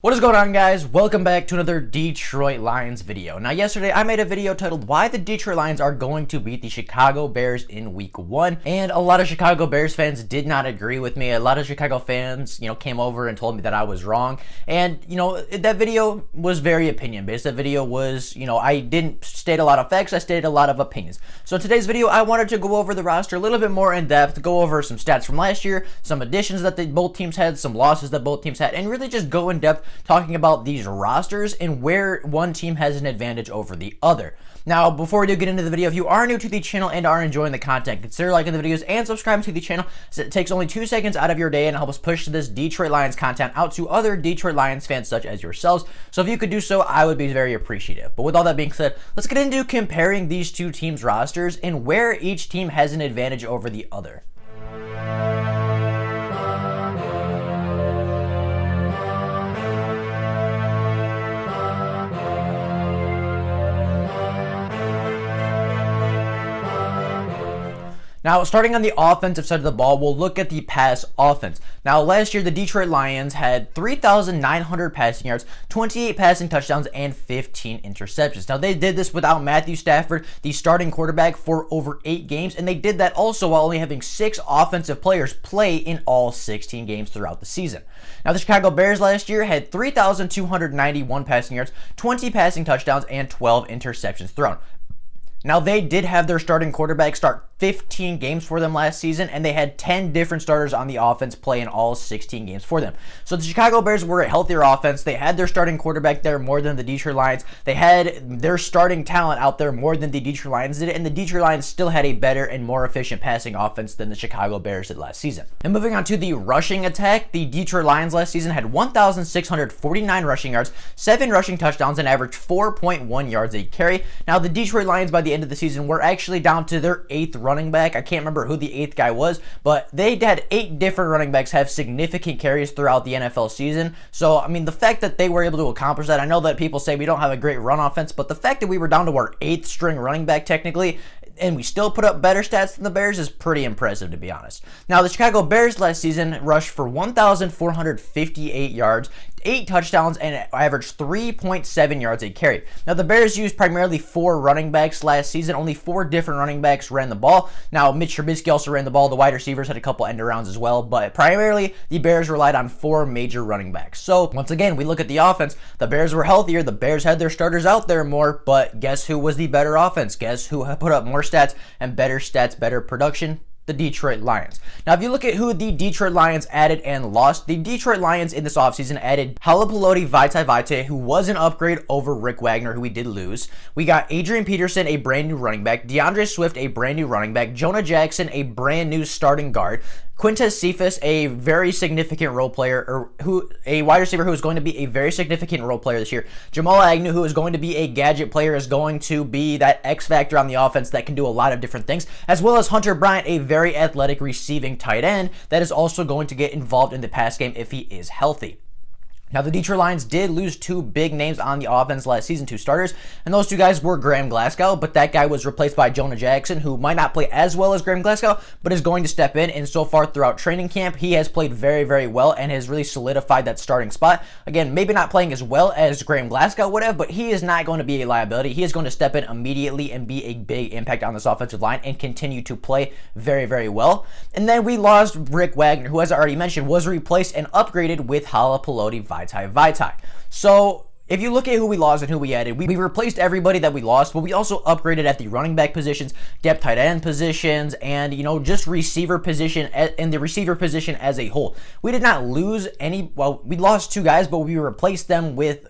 What is going on, guys? Welcome back to another Detroit Lions video. Now, yesterday I made a video titled why the Detroit Lions are going to beat the Chicago Bears in week 1, and a lot of Chicago Bears fans did not agree with me. A lot of Chicago fans, came over and told me that I was wrong, and that video was very opinion based. That video was, I didn't state a lot of facts, I stated a lot of opinions. So in today's video, I wanted to go over the roster a little bit more in depth, go over some stats from last year, some additions that both teams had, some losses that both teams had, and really just go in depth talking about these rosters and where one team has an advantage over the other. Now, before we do get into the video, if you are new to the channel and are enjoying the content, consider liking the videos and subscribing to the channel, as it takes only 2 seconds out of your day and help us push this Detroit Lions content out to other Detroit Lions fans such as yourselves. So if you could do so, I would be very appreciative. But with all that being said, let's get into comparing these two teams' rosters and where each team has an advantage over the other. Now, starting on the offensive side of the ball, we'll look at the pass offense. Now, last year, the Detroit Lions had 3,900 passing yards, 28 passing touchdowns, and 15 interceptions. Now, they did this without Matthew Stafford, the starting quarterback, for over 8 games, and they did that also while only having 6 offensive players play in all 16 games throughout the season. Now, the Chicago Bears last year had 3,291 passing yards, 20 passing touchdowns, and 12 interceptions thrown. Now, they did have their starting quarterback start 15 games for them last season, and they had 10 different starters on the offense play in all 16 games for them. So the Chicago Bears were a healthier offense. They had their starting quarterback there more than the Detroit Lions. They had their starting talent out there more than the Detroit Lions did, and the Detroit Lions still had a better and more efficient passing offense than the Chicago Bears did last season. And moving on to the rushing attack, the Detroit Lions last season had 1,649 rushing yards, 7 rushing touchdowns, and averaged 4.1 yards a carry. Now, the Detroit Lions by the end of the season were actually down to their 8th running back. I can't remember who the 8th guy was, but they had 8 different running backs have significant carries throughout the NFL season. So, I mean, the fact that they were able to accomplish that, I know that people say we don't have a great run offense, but the fact that we were down to our 8th string running back technically, and we still put up better stats than the Bears is pretty impressive, to be honest. Now, the Chicago Bears last season rushed for 1,458 yards, 8 touchdowns, and averaged 3.7 yards a carry. Now, the Bears used primarily 4 running backs last season. Only 4 different running backs ran the ball. Now, Mitch Trubisky also ran the ball. The wide receivers had a couple end arounds as well, but primarily the Bears relied on 4 major running backs. So, once again, we look at the offense. The Bears were healthier. The Bears had their starters out there more, but guess who was the better offense? Guess who put up more stats, better production? The Detroit Lions. Now, if you look at who the Detroit Lions added and lost, the Detroit Lions in this offseason added Halapoulivaati Vaitai, who was an upgrade over Rick Wagner, who we did lose. We got Adrian Peterson, a brand new running back, DeAndre Swift, a brand new running back, Jonah Jackson, a brand new starting guard, Quintez Cephus, a very significant role player, a wide receiver who is going to be a very significant role player this year. Jamal Agnew, who is going to be a gadget player, is going to be that X factor on the offense that can do a lot of different things, as well as Hunter Bryant, a very athletic receiving tight end that is also going to get involved in the pass game if he is healthy. Now, the Detroit Lions did lose 2 big names on the offense last season, 2 starters, and those 2 guys were Graham Glasgow, but that guy was replaced by Jonah Jackson, who might not play as well as Graham Glasgow, but is going to step in, and so far throughout training camp, he has played very, very well and has really solidified that starting spot. Again, maybe not playing as well as Graham Glasgow would have, but he is not going to be a liability. He is going to step in immediately and be a big impact on this offensive line and continue to play very, very well. And then we lost Rick Wagner, who, as I already mentioned, was replaced and upgraded with Halapoulivaati Vaitai. So, if you look at who we lost and who we added, we replaced everybody that we lost, but we also upgraded at the running back positions, depth tight end positions, and, just receiver position and the receiver position as a whole. We did not lose any, well, we lost 2 guys, but we replaced them with,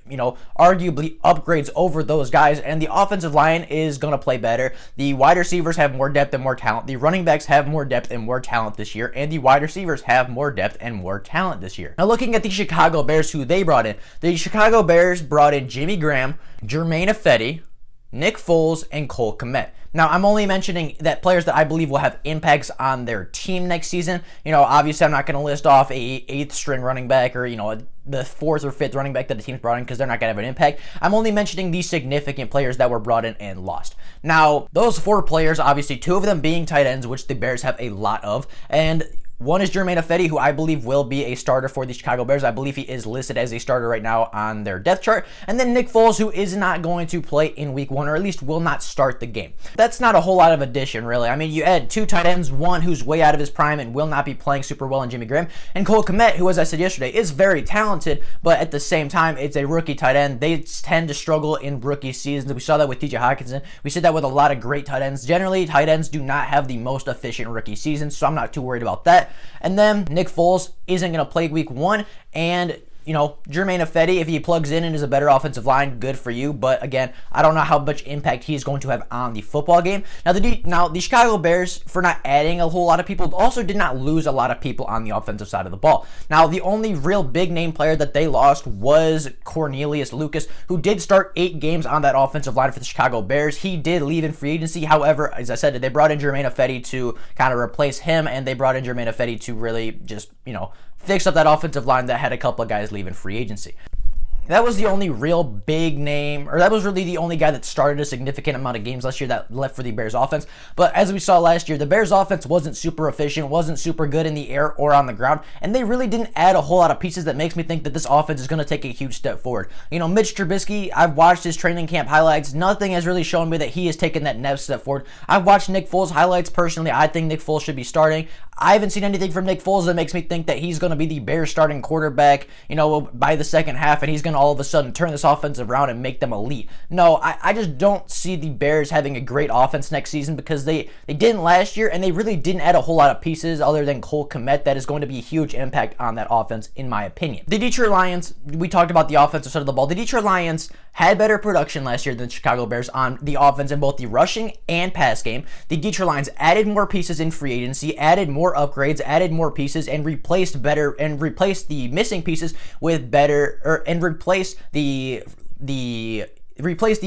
arguably upgrades over those guys, and the offensive line is going to play better. The wide receivers have more depth and more talent. The running backs have more depth and more talent this year, and the wide receivers have more depth and more talent this year. Now, looking at the Chicago Bears, who they brought in, the Chicago Bears brought in Jimmy Graham, Germain Ifedi, Nick Foles, and Cole Kmet. Now, I'm only mentioning that players that I believe will have impacts on their team next season. Obviously, I'm not going to list off a 8th string running back or, the 4th or 5th running back that the team's brought in because they're not going to have an impact. I'm only mentioning these significant players that were brought in and lost. Now, those 4 players, obviously 2 of them being tight ends, which the Bears have a lot of, and One is Germain Ifedi, who I believe will be a starter for the Chicago Bears. I believe he is listed as a starter right now on their depth chart. And then Nick Foles, who is not going to play in week 1, or at least will not start the game. That's not a whole lot of addition, really. I mean, you add 2 tight ends, one who's way out of his prime and will not be playing super well in Jimmy Graham, and Cole Kmet, who, as I said yesterday, is very talented, but at the same time, it's a rookie tight end. They tend to struggle in rookie seasons. We saw that with TJ Hockenson. We see that with a lot of great tight ends. Generally, tight ends do not have the most efficient rookie seasons, so I'm not too worried about that. And then Nick Foles isn't going to play week 1, and Germain Ifedi, if he plugs in and is a better offensive line, good for you. But again, I don't know how much impact he's going to have on the football game. Now, the Chicago Bears, for not adding a whole lot of people, also did not lose a lot of people on the offensive side of the ball. Now, the only real big name player that they lost was Cornelius Lucas, who did start 8 games on that offensive line for the Chicago Bears. He did leave in free agency. However, as I said, they brought in Germain Ifedi to kind of replace him, and they brought in Germain Ifedi to really just, fix up that offensive line that had a couple of guys leaving free agency. That was the only real big name, or that was really the only guy that started a significant amount of games last year that left for the Bears offense. But as we saw last year, the Bears offense wasn't super efficient, wasn't super good in the air or on the ground, and they really didn't add a whole lot of pieces that makes me think that this offense is going to take a huge step forward. Mitch Trubisky, I've watched his training camp highlights. Nothing has really shown me that he has taken that next step forward. I've watched Nick Foles highlights personally. I think Nick Foles should be starting. I haven't seen anything from Nick Foles that makes me think that he's going to be the Bears starting quarterback, by the second half, and he's going to all of a sudden turn this offense around and make them elite. No, I just don't see the Bears having a great offense next season, because they didn't last year, and they really didn't add a whole lot of pieces other than Cole Kmet that is going to be a huge impact on that offense, in my opinion. The Detroit Lions, we talked about the offensive side of the ball. The Detroit Lions had better production last year than the Chicago Bears on the offense in both the rushing and pass game. The Detroit Lions added more pieces in free agency, added more upgrades, added more pieces, and replaced the missing pieces with better, and replaced the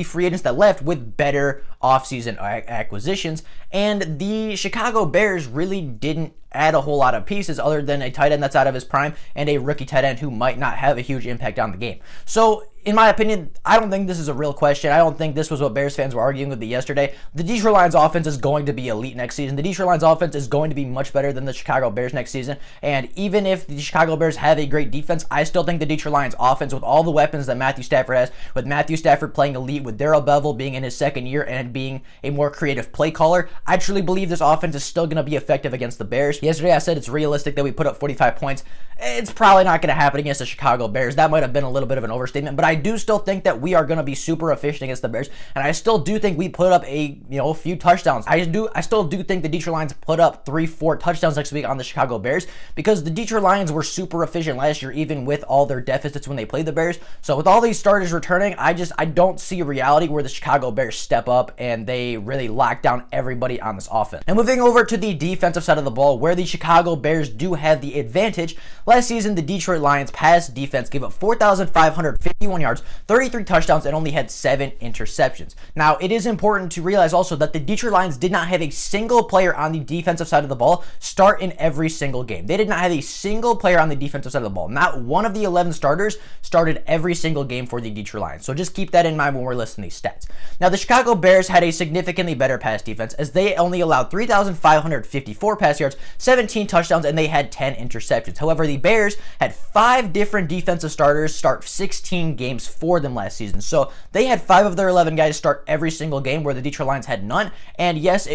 free agents that left with better offseason acquisitions. And the Chicago Bears really didn't add a whole lot of pieces other than a tight end that's out of his prime and a rookie tight end who might not have a huge impact on the game. So, in my opinion, I don't think this is a real question. I don't think this was what Bears fans were arguing with me yesterday. The Detroit Lions offense is going to be elite next season. The Detroit Lions offense is going to be much better than the Chicago Bears next season. And even if the Chicago Bears have a great defense, I still think the Detroit Lions offense, with all the weapons that Matthew Stafford has, with Matthew Stafford playing elite, with Darrell Bevell being in his second year and being a more creative play caller, I truly believe this offense is still going to be effective against the Bears. Yesterday I said it's realistic that we put up 45 points. It's probably not going to happen against the Chicago Bears. That might have been a little bit of an overstatement, but I do still think that we are going to be super efficient against the Bears, and I still do think we put up a few touchdowns. I still do think the Detroit Lions put up 3-4 touchdowns next week on the Chicago Bears, because the Detroit Lions were super efficient last year, even with all their deficits when they played the Bears. So with all these starters returning, I don't see a reality where the Chicago Bears step up and they really lock down everybody on this offense. And moving over to the defensive side of the ball, where the Chicago Bears do have the advantage. Last season, the Detroit Lions pass defense gave up 4,551 yards, 33 touchdowns, and only had 7 interceptions. Now, it is important to realize also that the Detroit Lions did not have a single player on the defensive side of the ball start in every single game. They did not have a single player on the defensive side of the ball. Not one of the 11 starters started every single game for the Detroit Lions. So just keep that in mind when we're listing these stats. Now, the Chicago Bears had a significantly better pass defense, as they only allowed 3,554 pass yards, 17 touchdowns, and they had 10 interceptions. However, the Bears had 5 different defensive starters start 16 games for them last season. So they had 5 of their 11 guys start every single game, where the Detroit Lions had none. And yes,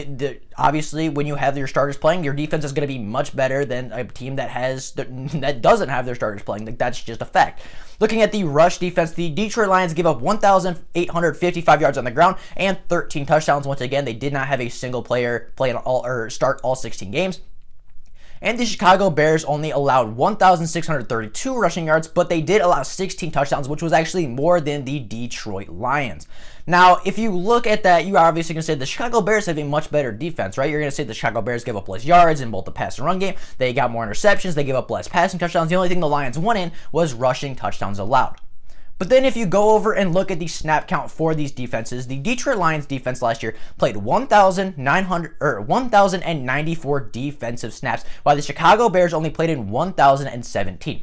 obviously, when you have your starters playing, your defense is going to be much better than a team that doesn't have their starters playing. That's just a fact. Looking at the rush defense, the Detroit Lions give up 1,855 yards on the ground and 13 touchdowns. Once again, they did not have a single player play start all 16 games. And the Chicago Bears only allowed 1,632 rushing yards, but they did allow 16 touchdowns, which was actually more than the Detroit Lions. Now, if you look at that, you're obviously going to say the Chicago Bears have a much better defense, right? You're going to say the Chicago Bears give up less yards in both the pass and run game. They got more interceptions. They give up less passing touchdowns. The only thing the Lions won in was rushing touchdowns allowed. But then if you go over and look at the snap count for these defenses, the Detroit Lions defense last year played 1,094 defensive snaps, while the Chicago Bears only played in 1,017.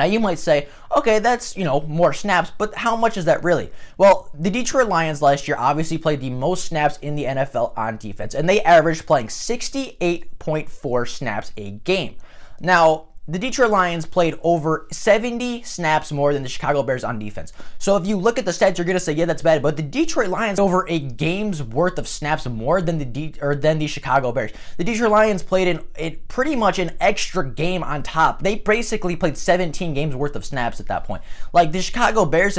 Now you might say, okay, that's, more snaps, but how much is that really? Well, the Detroit Lions last year obviously played the most snaps in the NFL on defense, and they averaged playing 68.4 snaps a game. Now, the Detroit Lions played over 70 snaps more than the Chicago Bears on defense. So if you look at the stats, you're going to say, yeah, that's bad. But the Detroit Lions over a game's worth of snaps more than the Chicago Bears. The Detroit Lions played in pretty much an extra game on top. They basically played 17 games worth of snaps at that point. Like the Chicago Bears,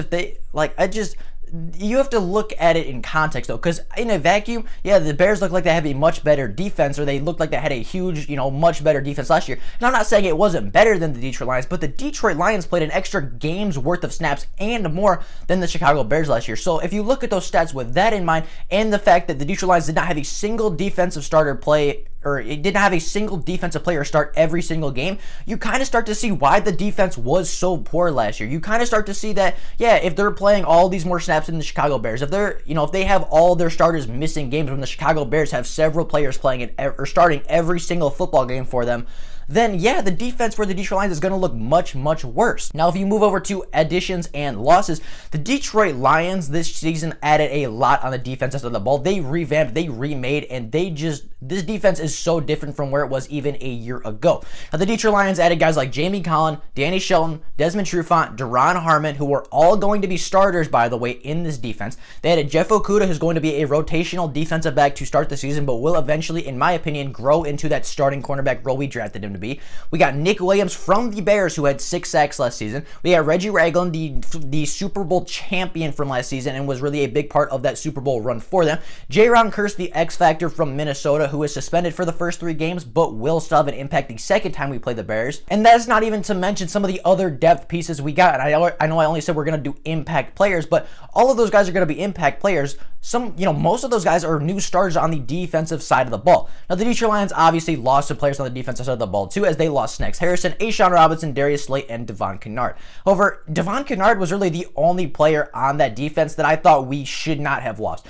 you have to look at it in context, though, because in a vacuum, yeah, the Bears look like they have a much better defense, or they look like they had a huge, much better defense last year. And I'm not saying it wasn't better than the Detroit Lions, but the Detroit Lions played an extra game's worth of snaps and more than the Chicago Bears last year. So if you look at those stats with that in mind, and the fact that the Detroit Lions did not have a single defensive starter play, or it didn't have a single defensive player start every single game, you kind of start to see why the defense was so poor last year. You kind of start to see that, yeah, if they're playing all these more snaps than the Chicago Bears, if they have all their starters missing games when the Chicago Bears have several players playing or starting every single football game for them, then yeah, the defense for the Detroit Lions is going to look much, much worse. Now, if you move over to additions and losses, the Detroit Lions this season added a lot on the defense side of the ball. They revamped, they remade, and this defense is so different from where it was even a year ago. Now, the Detroit Lions added guys like Jamie Collins, Danny Shelton, Desmond Trufant, Daron Harmon, who are all going to be starters, by the way, in this defense. They added Jeff Okudah, who's going to be a rotational defensive back to start the season, but will eventually, in my opinion, grow into that starting cornerback role we drafted him to be. We got Nick Williams from the Bears, who had 6 sacks last season. We got Reggie Ragland, the Super Bowl champion from last season, and was really a big part of that Super Bowl run for them. Jaron Kearse, the X Factor from Minnesota, who is suspended for the first 3 games, but will still have an impact the second time we play the Bears. And that's not even to mention some of the other depth pieces we got. And I know I only said we're going to do impact players, but all of those guys are going to be impact players. Most of those guys are new starters on the defensive side of the ball. Now, the Detroit Lions obviously lost some players on the defensive side of the ball too, as they lost Snacks Harrison, A'Shawn Robinson, Darius Slate, and Devon Kennard. However, Devon Kennard was really the only player on that defense that I thought we should not have lost.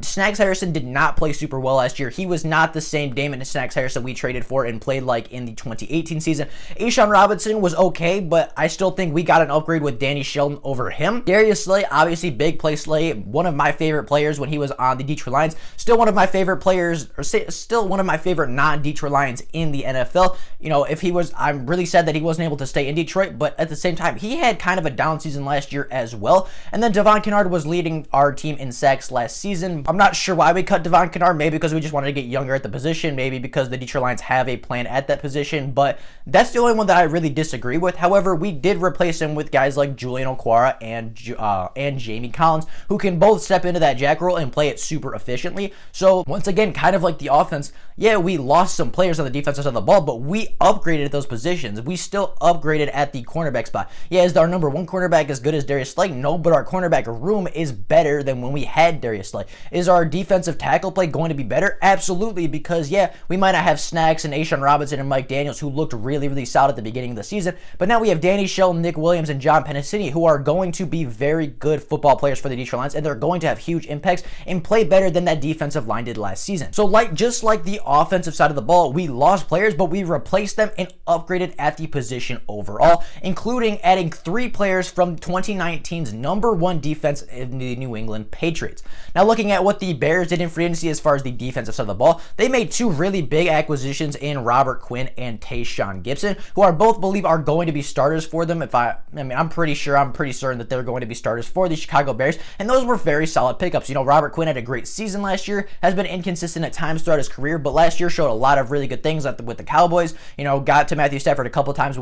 Snacks Harrison did not play super well last year. He was not the same Damon Snacks Harrison we traded for and played like in the 2018 season. A'Shawn Robinson was okay, but I still think we got an upgrade with Danny Shelton over him. Darius Slate, obviously big play Slate, one of my favorite players when he was on the Detroit Lions. Still one of my favorite players, or still one of my favorite non-Detroit Lions in the NFL. If he was, I'm really sad that he wasn't able to stay in Detroit, but at the same time, he had kind of a down season last year as well. And then Devon Kennard was leading our team in sacks last season. I'm not sure why we cut Devon Kennard, maybe because we just wanted to get younger at the position, maybe because the Detroit Lions have a plan at that position, but that's the only one that I really disagree with. However, we did replace him with guys like Julian Okwara and Jamie Collins, who can both step into that jack role and play it super efficiently. So once again, kind of like the offense, yeah, we lost some players on the defensive side of the ball, but we upgraded at those positions. We still upgraded at the cornerback spot. Yeah, is our number 1 cornerback as good as Darius Slay? No, but our cornerback room is better than when we had Darius Slay. Is our defensive tackle play going to be better? Absolutely, because yeah, we might not have Snacks and A'Shawn Robinson and Mike Daniels, who looked really, really solid at the beginning of the season, but now we have Danny Shelton, Nick Williams, and John Pennicini, who are going to be very good football players for the Detroit Lions, and they're going to have huge impacts and play better than that defensive line did last season. So just like the offensive side of the ball, we lost players, but we replaced them and upgraded at the position overall, including adding 3 players from 2019's number 1 defense in the New England Patriots. Now, looking at what the Bears did in free agency as far as the defensive side of the ball, they made 2 really big acquisitions in Robert Quinn and Tayshaun Gibson, who I both believe are going to be starters for them. I'm pretty certain that they're going to be starters for the Chicago Bears, and those were very solid pickups. Robert Quinn had a great season last year, has been inconsistent at times throughout his career, but last year showed a lot of really good things with the Cowboys. Got to Matthew Stafford a couple times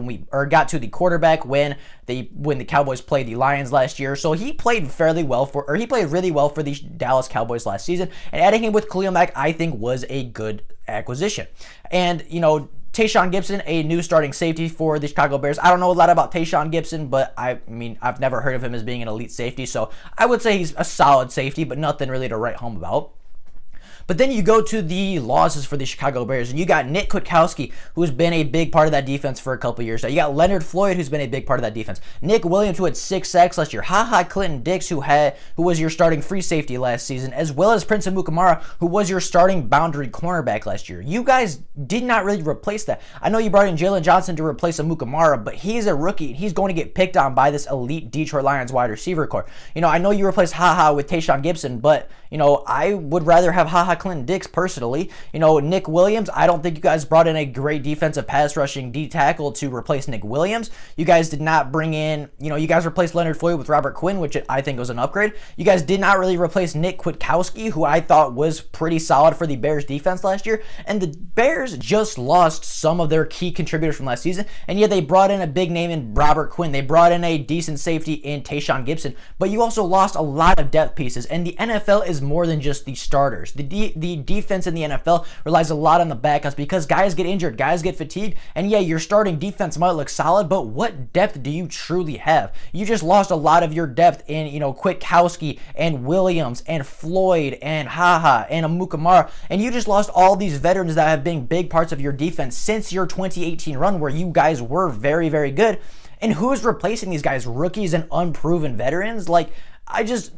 got to the quarterback when the Cowboys played the Lions last year. So he played really well for the Dallas Cowboys last season, and adding him with Khalil Mack, I think, was a good acquisition. And Tayshaun Gibson, a new starting safety for the Chicago Bears. I don't know a lot about Tayshaun Gibson, but I've never heard of him as being an elite safety, so I would say he's a solid safety, but nothing really to write home about. But then you go to the losses for the Chicago Bears, and you got Nick Kwiatkowski, who's been a big part of that defense for a couple years now. You got Leonard Floyd, who's been a big part of that defense. Nick Williams, who had 6 sacks last year. Clinton Dix, who was your starting free safety last season, as well as Prince Amukamara, who was your starting boundary cornerback last year. You guys did not really replace that. I know you brought in Jalen Johnson to replace Amukamara, but he's a rookie, and he's going to get picked on by this elite Detroit Lions wide receiver core. I know you replaced with Tayshaun Gibson, but I would rather have Clinton Dix personally. Nick Williams, I don't think you guys brought in a great defensive pass rushing D tackle to replace Nick Williams. You guys did not bring in, you guys replaced Leonard Floyd with Robert Quinn, which I think was an upgrade. You guys did not really replace Nick Kwiatkowski, who I thought was pretty solid for the Bears defense last year. And the Bears just lost some of their key contributors from last season, and yet they brought in a big name in Robert Quinn. They brought in a decent safety in Tayshaun Gibson, but you also lost a lot of depth pieces, and the NFL is more than just the starters. The defense in the NFL relies a lot on the backups because guys get injured, guys get fatigued, and yeah, your starting defense might look solid, but what depth do you truly have? You just lost a lot of your depth in, Kwiatkowski and Williams and Floyd and and Amukamara, and you just lost all these veterans that have been big parts of your defense since your 2018 run where you guys were very, very good. And who's replacing these guys? Rookies and unproven veterans?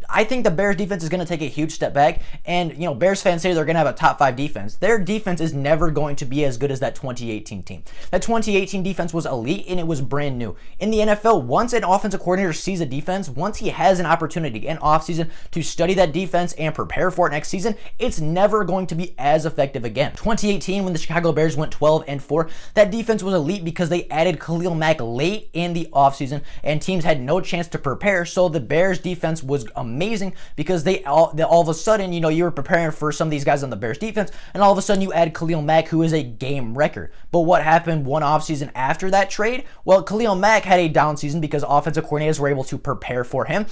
I think the Bears defense is going to take a huge step back, and Bears fans say they're going to have a top 5 defense. Their defense is never going to be as good as that 2018 team. That 2018 defense was elite, and it was brand new. In the NFL, once an offensive coordinator sees a defense, once he has an opportunity in offseason to study that defense and prepare for it next season, it's never going to be as effective again. 2018, when the Chicago Bears went 12-4, that defense was elite because they added Khalil Mack late in the offseason, and teams had no chance to prepare, so the Bears defense was amazing because they all of a sudden, you were preparing for some of these guys on the Bears defense, and all of a sudden you add Khalil Mack, who is a game wrecker. But what happened one offseason after that trade? Well, Khalil Mack had a down season because offensive coordinators were able to prepare for him.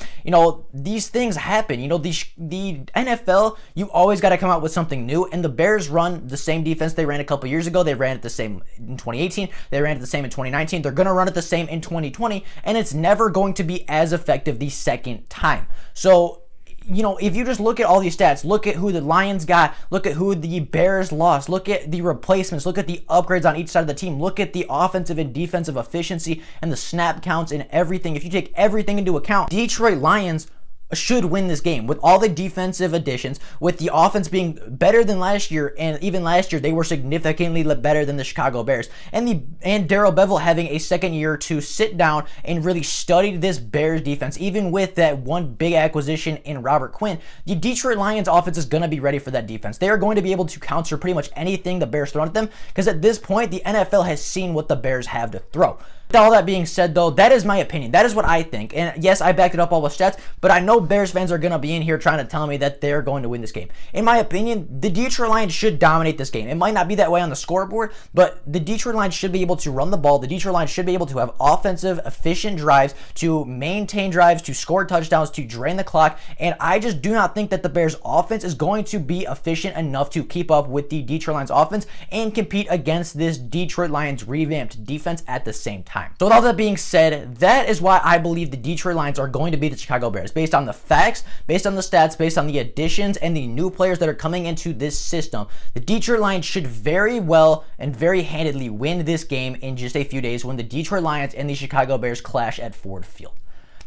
These things happen. The NFL, you always got to come out with something new, and the Bears run the same defense they ran a couple years ago. They ran it the same in 2018. They ran it the same in 2019. They're going to run it the same in 2020, and it's never going to be as effective the second time. So, if you just look at all these stats, look at who the Lions got, look at who the Bears lost, look at the replacements, look at the upgrades on each side of the team, look at the offensive and defensive efficiency and the snap counts and everything. If you take everything into account, Detroit Lions should win this game with all the defensive additions, with the offense being better than last year, and even last year they were significantly better than the Chicago Bears, and Darrell Bevell having a second year to sit down and really study this Bears defense. Even with that one big acquisition in Robert Quinn, the Detroit Lions offense is going to be ready for that defense. They are going to be able to counter pretty much anything the Bears throw at them, because at this point the NFL has seen what the Bears have to throw. With all that being said, though, that is my opinion. That is what I think. And yes, I backed it up all with stats, but I know Bears fans are going to be in here trying to tell me that they're going to win this game. In my opinion, the Detroit Lions should dominate this game. It might not be that way on the scoreboard, but the Detroit Lions should be able to run the ball. The Detroit Lions should be able to have offensive, efficient drives, to maintain drives, to score touchdowns, to drain the clock. And I just do not think that the Bears offense is going to be efficient enough to keep up with the Detroit Lions offense and compete against this Detroit Lions revamped defense at the same time. So with all that being said, that is why I believe the Detroit Lions are going to beat the Chicago Bears, based on the facts, based on the stats, based on the additions and the new players that are coming into this system. The Detroit Lions should very well and very handedly win this game in just a few days when the Detroit Lions and the Chicago Bears clash at Ford Field.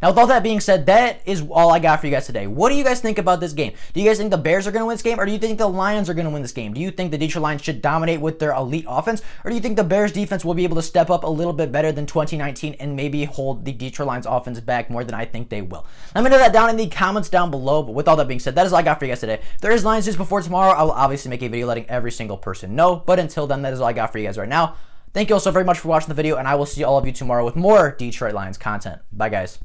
Now, with all that being said, that is all I got for you guys today. What do you guys think about this game? Do you guys think the Bears are going to win this game, or do you think the Lions are going to win this game? Do you think the Detroit Lions should dominate with their elite offense, or do you think the Bears defense will be able to step up a little bit better than 2019 and maybe hold the Detroit Lions offense back more than I think they will? Let me know that down in the comments down below. But with all that being said, that is all I got for you guys today. If there is Lions news before tomorrow, I will obviously make a video letting every single person know. But until then, that is all I got for you guys right now. Thank you all so very much for watching the video, and I will see all of you tomorrow with more Detroit Lions content. Bye, guys.